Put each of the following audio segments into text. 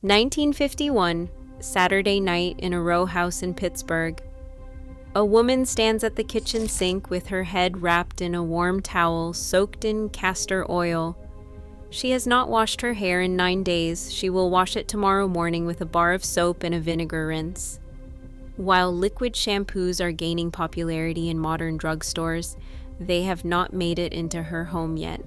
1951, Saturday night in a row house in Pittsburgh. A woman stands at the kitchen sink with her head wrapped in a warm towel soaked in castor oil. She has not washed her hair in 9 days. She will wash it tomorrow morning with a bar of soap and a vinegar rinse. While liquid shampoos are gaining popularity in modern drugstores, they have not made it into her home yet.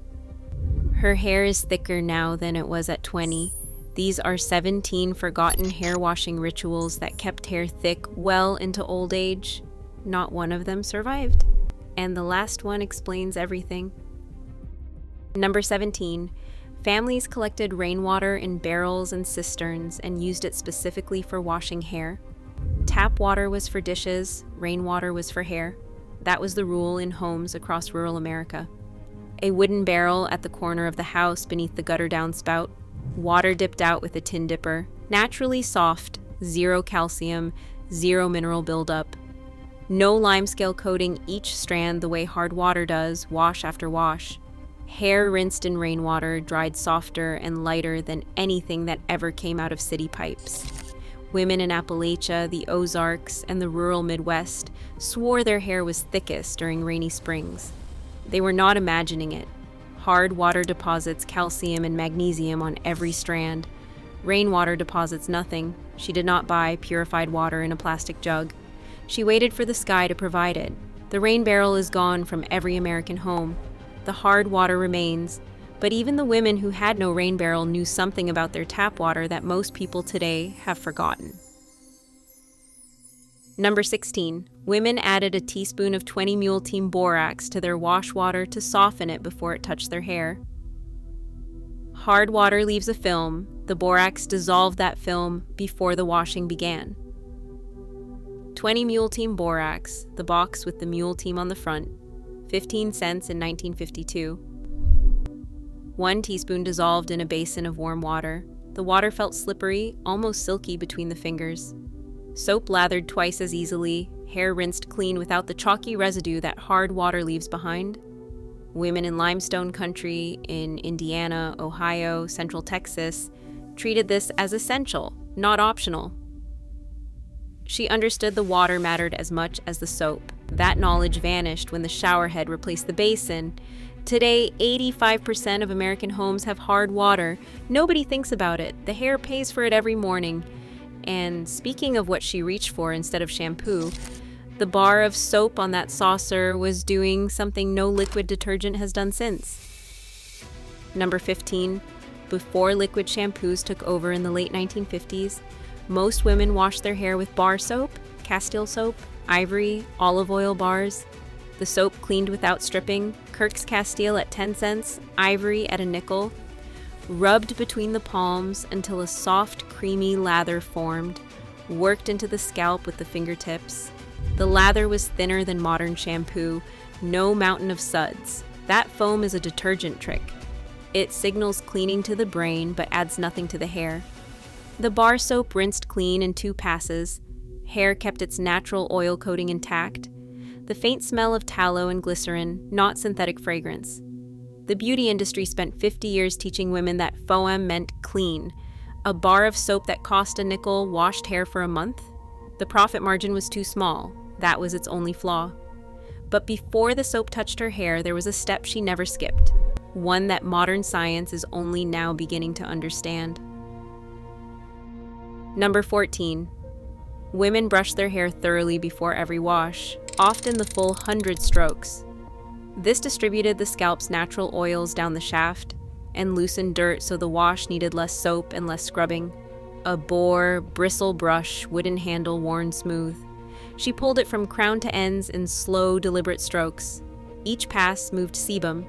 Her hair is thicker now than it was at 20. These are 17 forgotten hair washing rituals that kept hair thick well into old age. Not one of them survived. And the last one explains everything. Number 17. Families collected rainwater in barrels and cisterns and used it specifically for washing hair. Tap water was for dishes, rainwater was for hair. That was the rule in homes across rural America. A wooden barrel at the corner of the house beneath the gutter downspout, water dipped out with a tin dipper, naturally soft, 0 calcium, 0 mineral buildup. No limescale coating each strand the way hard water does, wash after wash. Hair rinsed in rainwater, dried softer and lighter than anything that ever came out of city pipes. Women in Appalachia, the Ozarks, and the rural Midwest swore their hair was thickest during rainy springs. They were not imagining it. Hard water deposits calcium and magnesium on every strand. Rainwater deposits nothing. She did not buy purified water in a plastic jug. She waited for the sky to provide it. The rain barrel is gone from every American home. The hard water remains, but even the women who had no rain barrel knew something about their tap water that most people today have forgotten. Number 16. Women added a teaspoon of 20 Mule Team borax to their wash water to soften it before it touched their hair. Hard water leaves a film. The borax dissolved that film before the washing began. 20 Mule Team borax, the box with the Mule Team on the front, 15 cents in 1952. 1 teaspoon dissolved in a basin of warm water. The water felt slippery, almost silky between the fingers. Soap lathered twice as easily, hair rinsed clean without the chalky residue that hard water leaves behind. Women in limestone country in Indiana, Ohio, Central Texas treated this as essential, not optional. She understood the water mattered as much as the soap. That knowledge vanished when the shower head replaced the basin. Today, 85% of American homes have hard water. Nobody thinks about it. The hair pays for it every morning. And speaking of what she reached for instead of shampoo, the bar of soap on that saucer was doing something no liquid detergent has done since. Number 15. Before liquid shampoos took over in the late 1950s, most women washed their hair with bar soap, Castile soap, Ivory, olive oil bars. The soap cleaned without stripping, Kirk's Castile at 10 cents, Ivory at a nickel. Rubbed between the palms until a soft, creamy lather formed, worked into the scalp with the fingertips. The lather was thinner than modern shampoo, no mountain of suds. That foam is a detergent trick. It signals cleaning to the brain but adds nothing to the hair. The bar soap rinsed clean in 2 passes. Hair kept its natural oil coating intact. The faint smell of tallow and glycerin, not synthetic fragrance. The beauty industry spent 50 years teaching women that FOAM meant clean. A bar of soap that cost a nickel washed hair for a month? The profit margin was too small. That was its only flaw. But before the soap touched her hair, there was a step she never skipped. One that modern science is only now beginning to understand. Number 14. Women brush their hair thoroughly before every wash, often the full 100 strokes. This distributed the scalp's natural oils down the shaft and loosened dirt so the wash needed less soap and less scrubbing. A boar, bristle brush, wooden handle worn smooth. She pulled it from crown to ends in slow, deliberate strokes. Each pass moved sebum,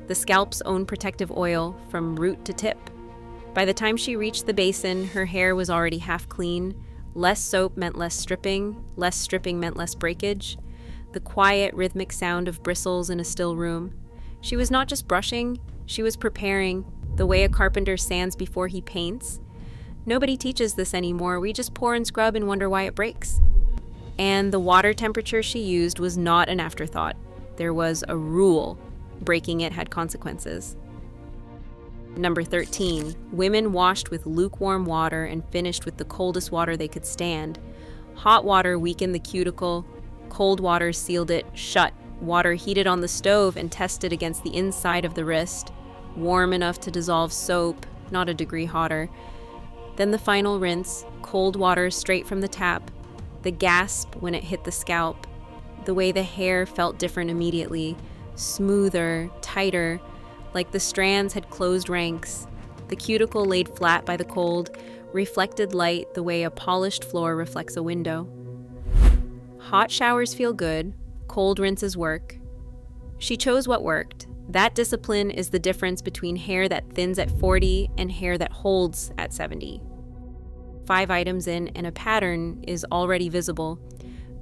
the scalp's own protective oil, from root to tip. By the time she reached the basin, her hair was already half clean. Less soap meant less stripping meant less breakage. The quiet, rhythmic sound of bristles in a still room. She was not just brushing, she was preparing, the way a carpenter sands before he paints. Nobody teaches this anymore. We just pour and scrub and wonder why it breaks. And the water temperature she used was not an afterthought. There was a rule. Breaking it had consequences. Number 13, women washed with lukewarm water and finished with the coldest water they could stand. Hot water weakened the cuticle, cold water sealed it shut. Water heated on the stove and tested against the inside of the wrist, warm enough to dissolve soap, not a degree hotter. Then the final rinse, cold water straight from the tap, the gasp when it hit the scalp, the way the hair felt different immediately, smoother, tighter, like the strands had closed ranks. The cuticle laid flat by the cold, reflected light the way a polished floor reflects a window. Hot showers feel good, cold rinses work. She chose what worked. That discipline is the difference between hair that thins at 40 and hair that holds at 70. 5 items in and a pattern is already visible.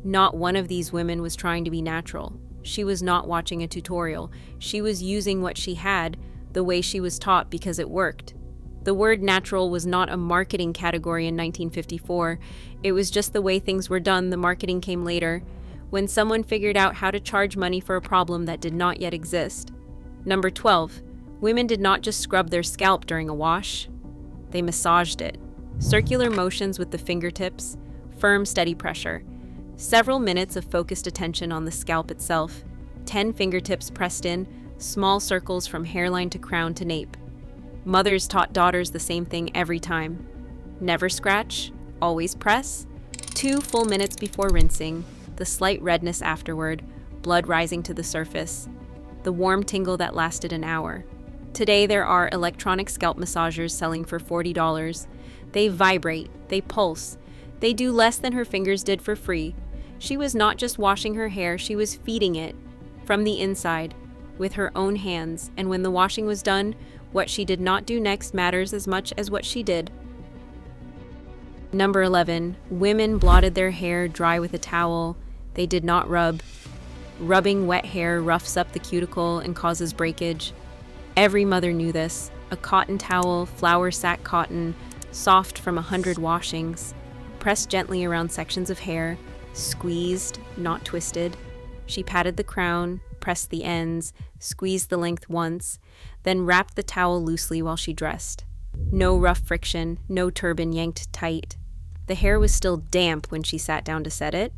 Not one of these women was trying to be natural. She was not watching a tutorial. She was using what she had, the way she was taught, because it worked. The word natural was not a marketing category in 1954. It was just the way things were done. The marketing came later, when someone figured out how to charge money for a problem that did not yet exist. Number 12, women did not just scrub their scalp during a wash. They massaged it. Circular motions with the fingertips, firm, steady pressure. Several minutes of focused attention on the scalp itself. 10 fingertips pressed in, small circles from hairline to crown to nape. Mothers taught daughters the same thing every time. Never scratch, always press. 2 full minutes before rinsing, the slight redness afterward, blood rising to the surface. The warm tingle that lasted an hour. Today there are electronic scalp massagers selling for $40. They vibrate, they pulse. They do less than her fingers did for free. She was not just washing her hair, she was feeding it from the inside with her own hands, and when the washing was done, what she did not do next matters as much as what she did. Number 11, women blotted their hair dry with a towel. They did not rub. Rubbing wet hair roughs up the cuticle and causes breakage. Every mother knew this. A cotton towel, flour sack cotton, soft from 100 washings. Pressed gently around sections of hair, squeezed, not twisted. She patted the crown, pressed the ends, squeezed the length once, then wrapped the towel loosely while she dressed. No rough friction, no turban yanked tight. The hair was still damp when she sat down to set it.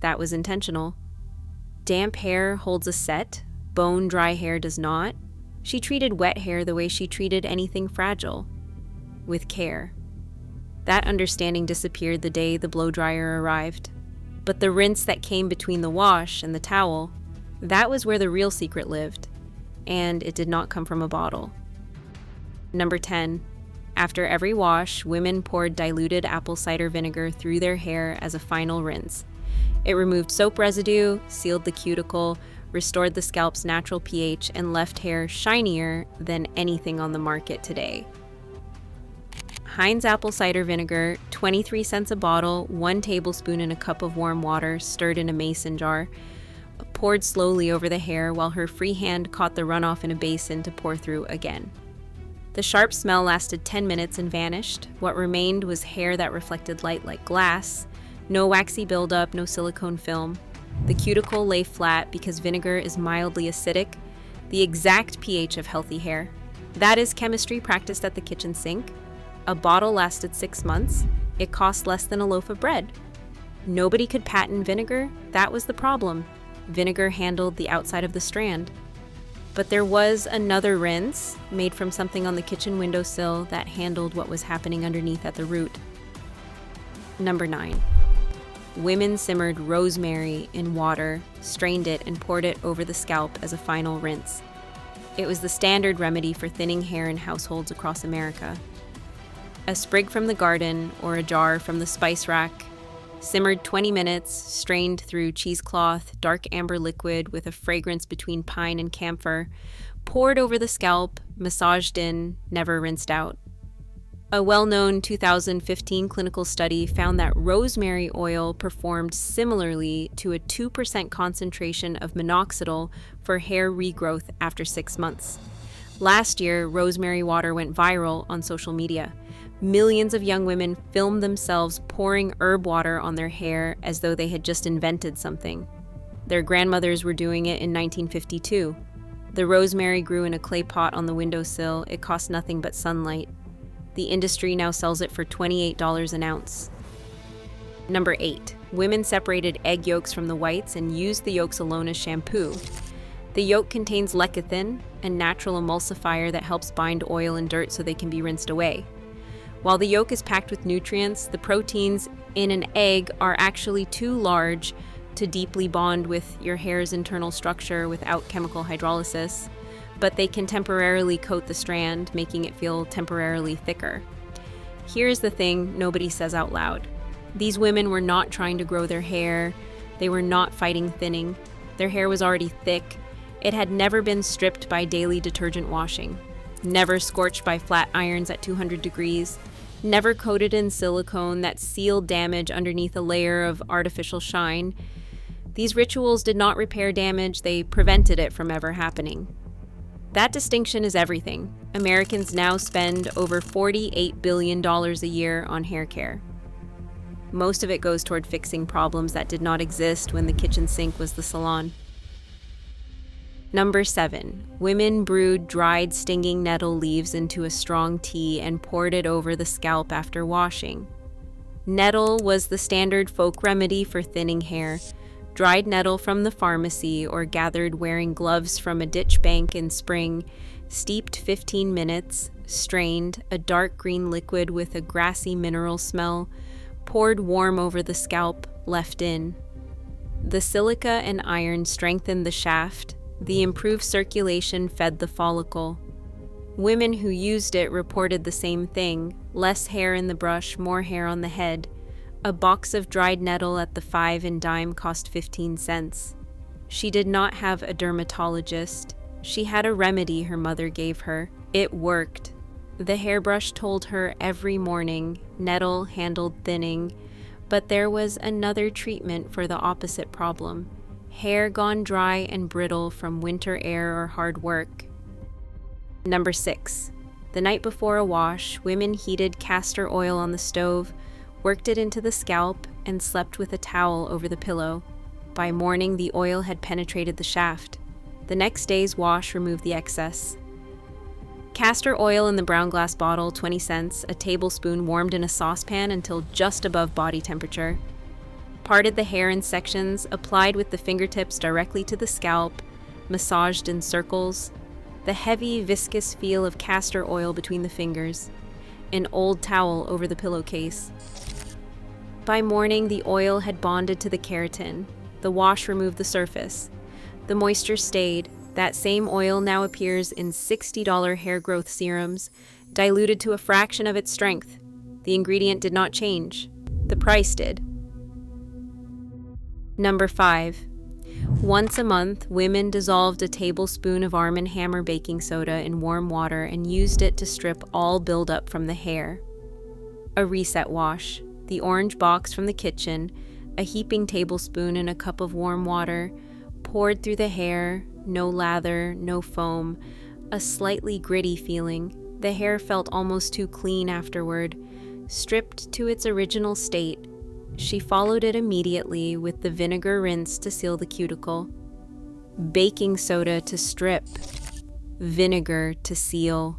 That was intentional. Damp hair holds a set, bone-dry hair does not. She treated wet hair the way she treated anything fragile, with care. That understanding disappeared the day the blow-dryer arrived. But the rinse that came between the wash and the towel, that was where the real secret lived, and it did not come from a bottle. Number 10. After every wash, women poured diluted apple cider vinegar through their hair as a final rinse. It removed soap residue, sealed the cuticle, restored the scalp's natural pH, and left hair shinier than anything on the market today. Heinz apple cider vinegar, 23 cents a bottle, 1 tablespoon in a cup of warm water, stirred in a mason jar, poured slowly over the hair while her free hand caught the runoff in a basin to pour through again. The sharp smell lasted 10 minutes and vanished. What remained was hair that reflected light like glass. No waxy buildup, no silicone film. The cuticle lay flat because vinegar is mildly acidic, the exact pH of healthy hair. That is chemistry practiced at the kitchen sink. A bottle lasted 6 months. It cost less than a loaf of bread. Nobody could patent vinegar. That was the problem. Vinegar handled the outside of the strand. But there was another rinse made from something on the kitchen windowsill that handled what was happening underneath at the root. Number 9. Women simmered rosemary in water, strained it, and poured it over the scalp as a final rinse. It was the standard remedy for thinning hair in households across America. A sprig from the garden or a jar from the spice rack, simmered 20 minutes, strained through cheesecloth, dark amber liquid with a fragrance between pine and camphor, poured over the scalp, massaged in, never rinsed out. A well-known 2015 clinical study found that rosemary oil performed similarly to a 2% concentration of minoxidil for hair regrowth after 6 months. Last year, rosemary water went viral on social media. Millions of young women filmed themselves pouring herb water on their hair as though they had just invented something. Their grandmothers were doing it in 1952. The rosemary grew in a clay pot on the windowsill. It cost nothing but sunlight. The industry now sells it for $28 an ounce. Number 8. Women separated egg yolks from the whites and used the yolks alone as shampoo. The yolk contains lecithin, a natural emulsifier that helps bind oil and dirt so they can be rinsed away. While the yolk is packed with nutrients, the proteins in an egg are actually too large to deeply bond with your hair's internal structure without chemical hydrolysis, but they can temporarily coat the strand, making it feel temporarily thicker. Here's the thing nobody says out loud. These women were not trying to grow their hair. They were not fighting thinning. Their hair was already thick. It had never been stripped by daily detergent washing, never scorched by flat irons at 200 degrees, never coated in silicone that sealed damage underneath a layer of artificial shine. These rituals did not repair damage, they prevented it from ever happening. That distinction is everything. Americans now spend over $48 billion a year on hair care. Most of it goes toward fixing problems that did not exist when the kitchen sink was the salon. Number 7. Women brewed dried stinging nettle leaves into a strong tea and poured it over the scalp after washing. Nettle was the standard folk remedy for thinning hair. Dried nettle from the pharmacy or gathered wearing gloves from a ditch bank in spring, steeped 15 minutes, strained, a dark green liquid with a grassy mineral smell, poured warm over the scalp, left in. The silica and iron strengthened the shaft. The improved circulation fed the follicle. Women who used it reported the same thing: less hair in the brush, more hair on the head. A box of dried nettle at the 5 and dime cost 15 cents. She did not have a dermatologist. She had a remedy her mother gave her. It worked. The hairbrush told her every morning, nettle handled thinning, but there was another treatment for the opposite problem: hair gone dry and brittle from winter air or hard work. Number 6. The night before a wash, women heated castor oil on the stove, worked it into the scalp, and slept with a towel over the pillow. By morning, the oil had penetrated the shaft. The next day's wash removed the excess. Castor oil in the brown glass bottle, 20 cents, a tablespoon warmed in a saucepan until just above body temperature. Parted the hair in sections, applied with the fingertips directly to the scalp, massaged in circles. The heavy, viscous feel of castor oil between the fingers. An old towel over the pillowcase. By morning, the oil had bonded to the keratin. The wash removed the surface. The moisture stayed. That same oil now appears in $60 hair growth serums, diluted to a fraction of its strength. The ingredient did not change. The price did. Number 5. Once a month, women dissolved a tablespoon of Arm & Hammer baking soda in warm water and used it to strip all buildup from the hair. A reset wash. The orange box from the kitchen, a heaping tablespoon in a cup of warm water, poured through the hair, no lather, no foam, a slightly gritty feeling. The hair felt almost too clean afterward, stripped to its original state. She followed it immediately with the vinegar rinse to seal the cuticle, baking soda to strip, vinegar to seal.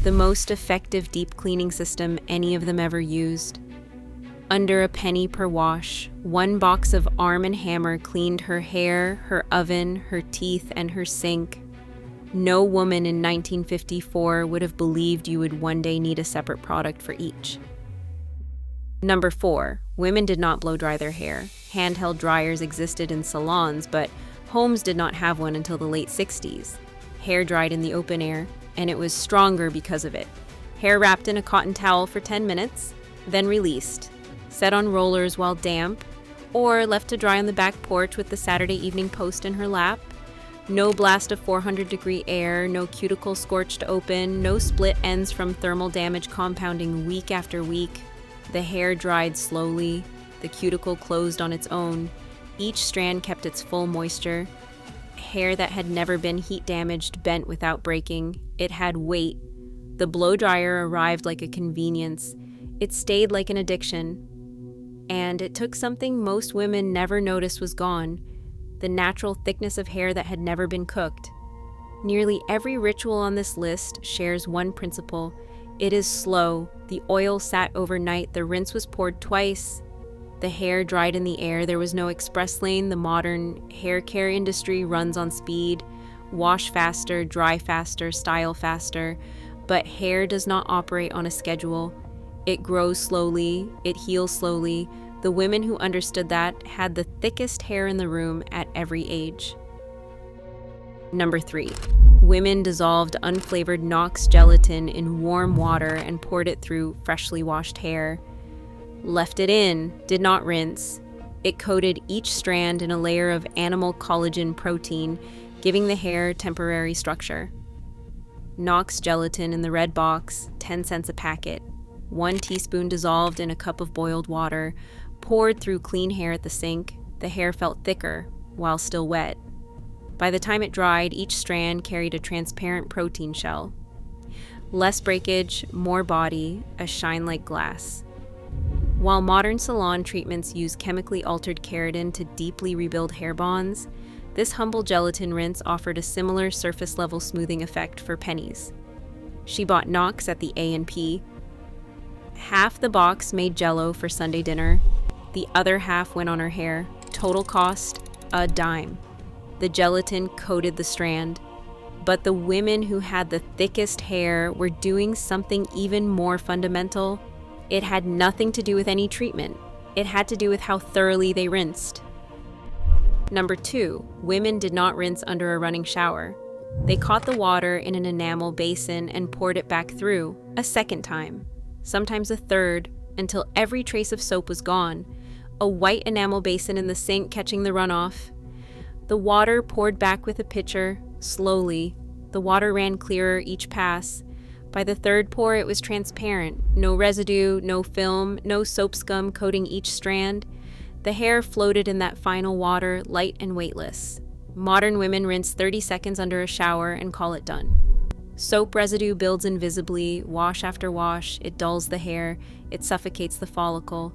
The most effective deep cleaning system any of them ever used. Under a penny per wash, one box of Arm & Hammer cleaned her hair, her oven, her teeth, and her sink. No woman in 1954 would have believed you would one day need a separate product for each. Number 4. Women did not blow dry their hair. Handheld dryers existed in salons, but homes did not have one until the late 60s. Hair dried in the open air, and it was stronger because of it. Hair wrapped in a cotton towel for 10 minutes, then released. Set on rollers while damp, or left to dry on the back porch with the Saturday Evening Post in her lap. No blast of 400-degree air, no cuticle scorched open, no split ends from thermal damage compounding week after week. The hair dried slowly, the cuticle closed on its own. Each strand kept its full moisture. Hair that had never been heat damaged bent without breaking. It had weight. The blow dryer arrived like a convenience. It stayed like an addiction. And it took something most women never noticed was gone: the natural thickness of hair that had never been cooked. Nearly every ritual on this list shares one principle. It is slow. The oil sat overnight. The rinse was poured twice. The hair dried in the air. There was no express lane. The modern hair care industry runs on speed. Wash faster, dry faster, style faster. But hair does not operate on a schedule. It grows slowly. It heals slowly. The women who understood that had the thickest hair in the room at every age. Number 3. Women dissolved unflavored Knox gelatin in warm water and poured it through freshly washed hair. Left it in, did not rinse. It coated each strand in a layer of animal collagen protein, giving the hair temporary structure. Knox gelatin in the red box, 10 cents a packet. 1 teaspoon dissolved in a cup of boiled water, poured through clean hair at the sink. The hair felt thicker, while still wet. By the time it dried, each strand carried a transparent protein shell. Less breakage, more body, a shine like glass. While modern salon treatments use chemically altered keratin to deeply rebuild hair bonds, this humble gelatin rinse offered a similar surface-level smoothing effect for pennies. She bought Knox at the A&P. Half the box made Jell-O for Sunday dinner. The other half went on her hair. Total cost, a dime. The gelatin coated the strand. But the women who had the thickest hair were doing something even more fundamental. It had nothing to do with any treatment. It had to do with how thoroughly they rinsed. Number 2, women did not rinse under a running shower. They caught the water in an enamel basin and poured it back through, a second time, sometimes a third, until every trace of soap was gone. A white enamel basin in the sink catching the runoff. The water poured back with a pitcher, slowly. The water ran clearer each pass. By the third pour, it was transparent. No residue, no film, no soap scum coating each strand. The hair floated in that final water, light and weightless. Modern women rinse 30 seconds under a shower and call it done. Soap residue builds invisibly, wash after wash. It dulls the hair. It suffocates the follicle.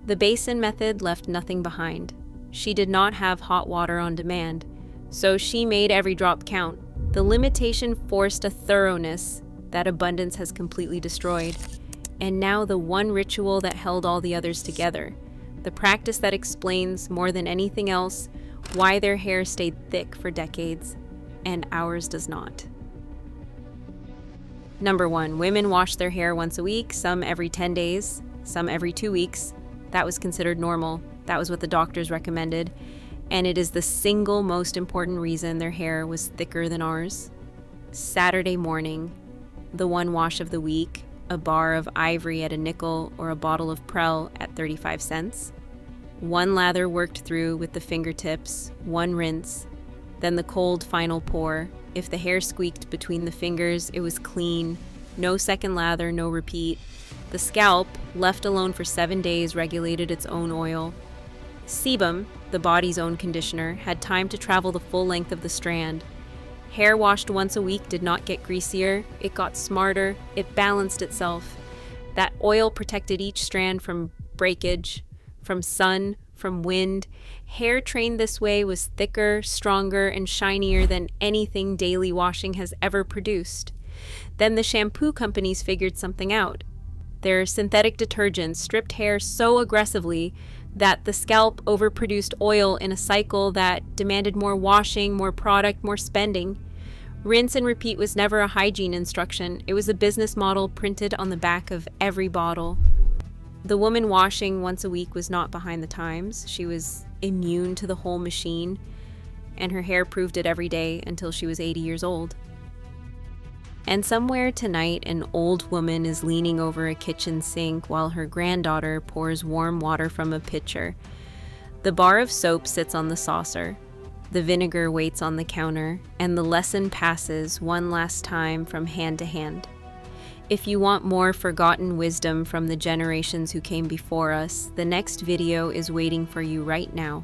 The basin method left nothing behind. She did not have hot water on demand, so she made every drop count. The limitation forced a thoroughness that abundance has completely destroyed. And now the one ritual that held all the others together. The practice that explains, more than anything else, why their hair stayed thick for decades, and ours does not. Number 1, women wash their hair once a week, some every 10 days, some every 2 weeks. That was considered normal. That was what the doctors recommended. And it is the single most important reason their hair was thicker than ours. Saturday morning, the one wash of the week, a bar of ivory at a nickel or a bottle of Prel at 35 cents. 1 lather worked through with the fingertips, 1 rinse, then the cold final pour. If the hair squeaked between the fingers, it was clean. No second lather, no repeat. The scalp, left alone for 7 days, regulated its own oil. Sebum, the body's own conditioner, had time to travel the full length of the strand. Hair washed once a week did not get greasier. It got smarter. It balanced itself. That oil protected each strand from breakage, from sun, from wind. Hair trained this way was thicker, stronger, and shinier than anything daily washing has ever produced. Then the shampoo companies figured something out. Their synthetic detergents stripped hair so aggressively that the scalp overproduced oil in a cycle that demanded more washing, more product, more spending. Rinse and repeat was never a hygiene instruction. It was a business model printed on the back of every bottle. The woman washing once a week was not behind the times. She was immune to the whole machine, and her hair proved it every day until she was 80 years old. And somewhere tonight, an old woman is leaning over a kitchen sink while her granddaughter pours warm water from a pitcher. The bar of soap sits on the saucer. The vinegar waits on the counter, and the lesson passes one last time from hand to hand. If you want more forgotten wisdom from the generations who came before us, the next video is waiting for you right now.